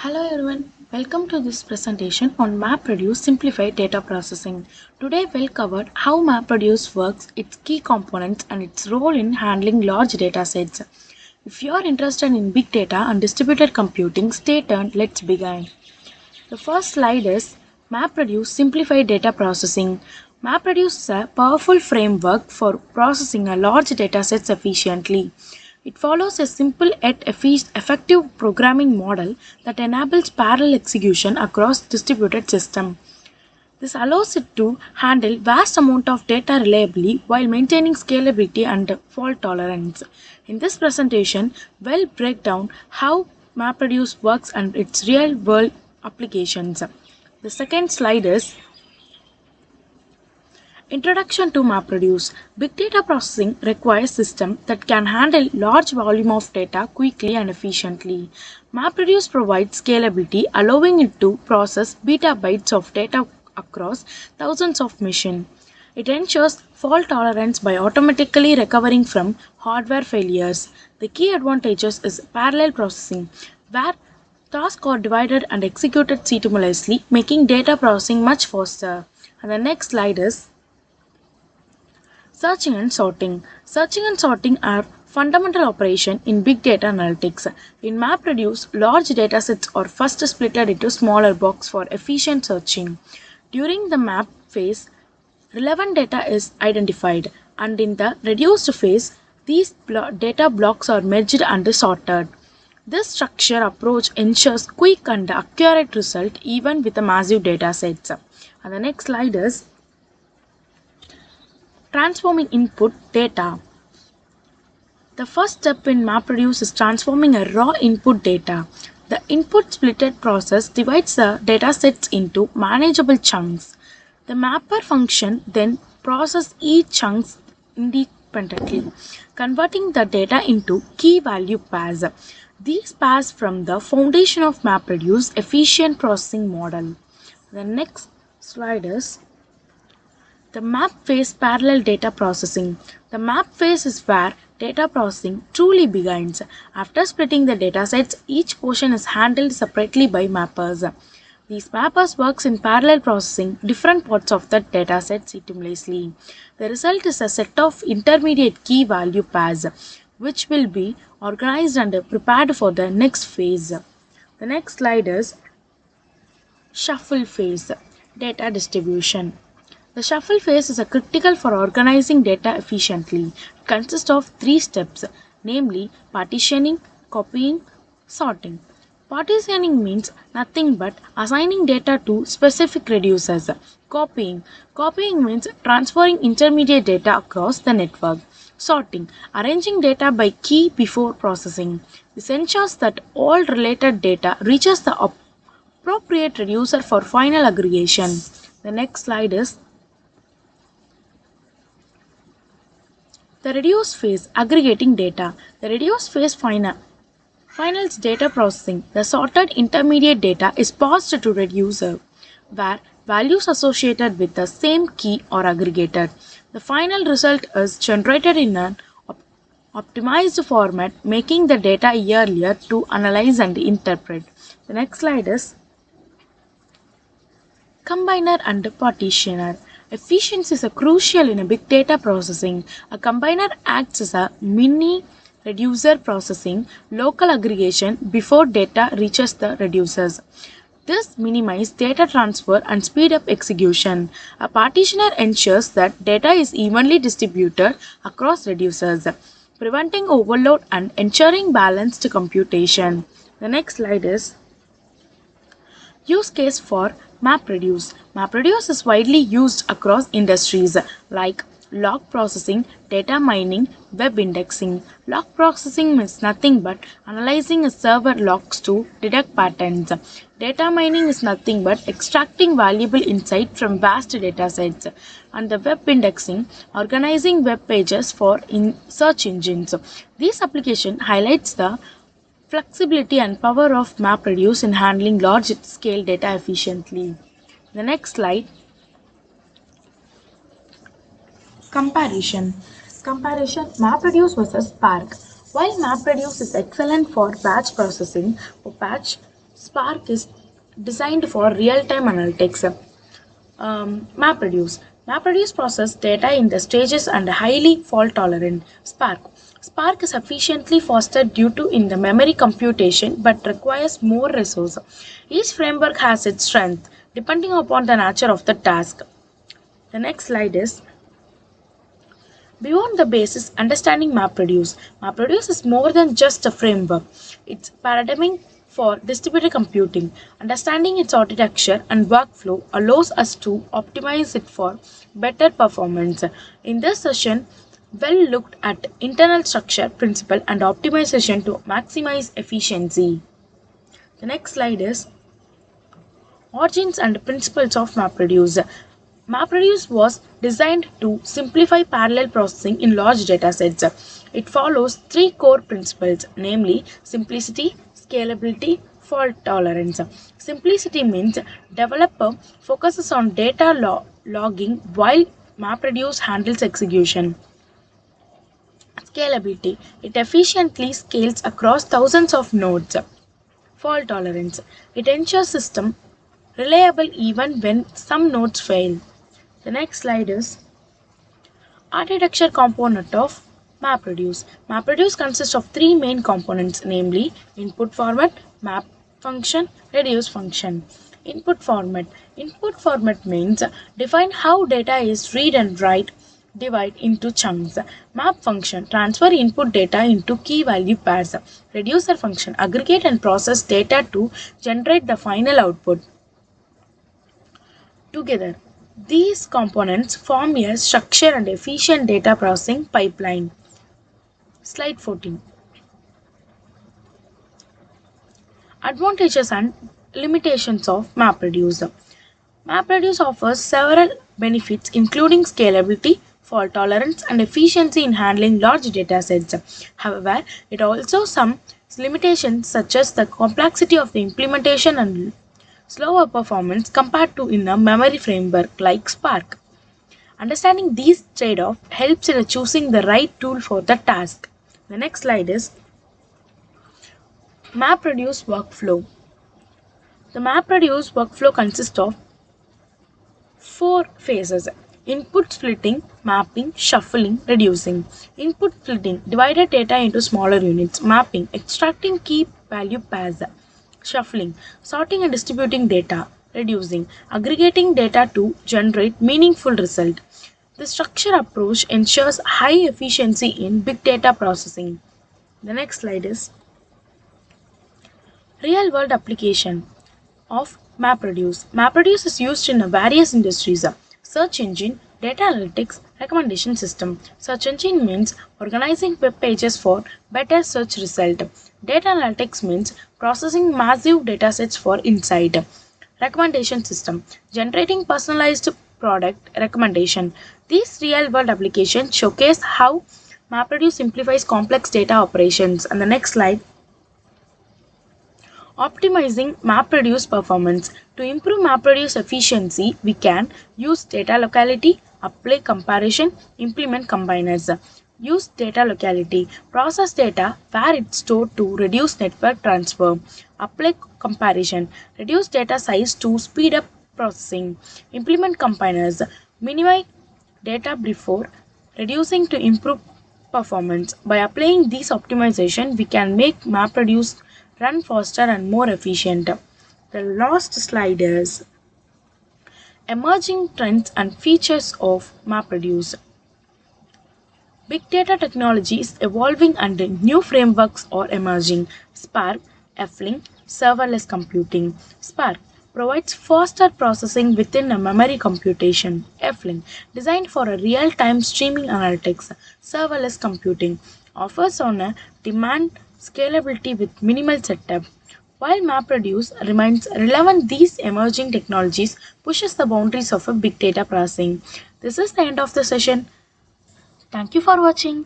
Hello everyone, welcome to this presentation on Mapreduce Simplified Data Processing. Today we'll cover how Mapreduce works, its key components and its role in handling large data sets. If you are interested in big data and distributed computing, stay tuned, let's begin. The first slide is Mapreduce Simplified Data Processing. Mapreduce is a powerful framework for processing a large data sets efficiently. It follows a simple yet effective programming model that enables parallel execution across distributed systems. This allows it to handle vast amount of data reliably while maintaining scalability and fault tolerance. In this presentation, we'll break down how MapReduce works and its real-world applications. The second slide is Introduction to MapReduce. Big data processing requires systems that can handle large volume of data quickly and efficiently. MapReduce provides scalability, allowing it to process petabytes of data across thousands of machines. It ensures fault tolerance by automatically recovering from hardware failures. The key advantages is parallel processing, where tasks are divided and executed simultaneously, making data processing much faster. And the next slide is Searching and sorting. Searching and sorting are fundamental operations in big data analytics. In MapReduce, large datasets are first split into smaller blocks for efficient searching. During the map phase, relevant data is identified, and in the reduced phase, these data blocks are merged and sorted. This structure approach ensures quick and accurate result even with a massive datasets. And the next slide is Transforming input data. The first step in MapReduce is transforming a raw input data. The input splitted process divides the datasets into manageable chunks. The mapper function then processes each chunk independently, converting the data into key value pairs. These pairs form the foundation of MapReduce efficient processing model. The next slide is the map phase parallel data processing. The map phase is where data processing truly begins. After splitting the datasets, each portion is handled separately by mappers. These mappers work in parallel processing different parts of the dataset simultaneously. The result is a set of intermediate key value pairs, which will be organized and prepared for the next phase. The next slide is Shuffle phase, data distribution. The shuffle phase is critical for organizing data efficiently. It consists of three steps, namely partitioning, copying, sorting. Partitioning means nothing but assigning data to specific reducers. Copying means transferring intermediate data across the network. Sorting, arranging data by key before processing. This ensures that all related data reaches the appropriate reducer for final aggregation. The next slide is the reduce phase, aggregating data. The reduce phase finals data processing. The sorted intermediate data is passed to reducer, where values associated with the same key are aggregated. The final result is generated in an optimized format, making the data easier to analyze and interpret. The next slide is Combiner and partitioner. Efficiency is crucial in a big data processing. A combiner acts as a mini reducer processing local aggregation before data reaches the reducers. This minimizes data transfer and speed up execution. A partitioner ensures that data is evenly distributed across reducers, preventing overload and ensuring balanced computation. The next slide is Use case for MapReduce. MapReduce is widely used across industries like log processing, data mining, web indexing. Log processing means nothing but analyzing a server logs to detect patterns. Data mining is nothing but extracting valuable insight from vast datasets. And the web indexing, organizing web pages for search engines. This application highlights the flexibility and power of MapReduce in handling large-scale data efficiently. The next slide, Comparison. MapReduce versus Spark. While MapReduce is excellent for batch processing, for batch Spark is designed for real-time analytics. Mapreduce. Mapreduce process data in the stages and highly fault tolerant. Spark. Spark is efficiently faster due to in the memory computation but requires more resource. Each framework has its strength depending upon the nature of the task. The next slide is beyond the basis, understanding MapReduce. MapReduce is more than just a framework. It's paradigm for distributed computing. Understanding its architecture and workflow allows us to optimize it for better performance. In this session, well looked at internal structure, principle, and optimization to maximize efficiency. The next slide is origins and principles of MapReduce. MapReduce was designed to simplify parallel processing in large datasets. It follows three core principles, namely simplicity, scalability, fault tolerance. Simplicity means developer focuses on data logging while MapReduce handles execution. Scalability. It efficiently scales across thousands of nodes. Fault tolerance. It ensures system reliable even when some nodes fail. The next slide is architecture component of MapReduce. MapReduce consists of three main components, namely input format, map function, reduce function. Input format. Input format means define how data is read and write, divide into chunks. Map function transfer input data into key value pairs. Reducer function aggregate and process data to generate the final output. Together, these components form a structured and efficient data processing pipeline. Slide 14. Advantages and limitations of MapReduce. MapReduce offers several benefits including scalability, fault tolerance, and efficiency in handling large datasets. However, it also some limitations such as the complexity of the implementation and slower performance compared to in a memory framework like Spark. Understanding these trade-offs helps in choosing the right tool for the task. The next slide is MapReduce workflow. The MapReduce workflow consists of four phases: input splitting, mapping, shuffling, reducing. Input splitting divided data into smaller units, mapping, extracting key value pairs, shuffling, sorting and distributing data, reducing, aggregating data to generate meaningful result. The structure approach ensures high efficiency in big data processing. The next slide is real world application of MapReduce. MapReduce is used in various industries. Search engine, data analytics, recommendation system. Search engine means organizing web pages for better search result. Data analytics means processing massive datasets for insight. Recommendation system, generating personalized product recommendation. These real world applications showcase how MapReduce simplifies complex data operations. And the next slide, optimizing MapReduce performance. To improve MapReduce efficiency, we can use data locality, apply comparison, implement combiners. Use data locality. Process data where it's stored to reduce network transfer. Apply comparison. Reduce data size to speed up processing. Implement combiners. Minimize data before reducing to improve performance. By applying these optimization, we can make MapReduce run faster and more efficient. The last slide is emerging trends and features of MapReduce. Big data technology is evolving and new frameworks are emerging. Spark, F-Link, serverless computing. Spark provides faster processing within a memory computation. F-Link, designed for a real-time streaming analytics. Serverless computing offers on a demand scalability with minimal setup. While MapReduce remains relevant, these emerging technologies pushes the boundaries of a big data processing. This is the end of the session. Thank you for watching.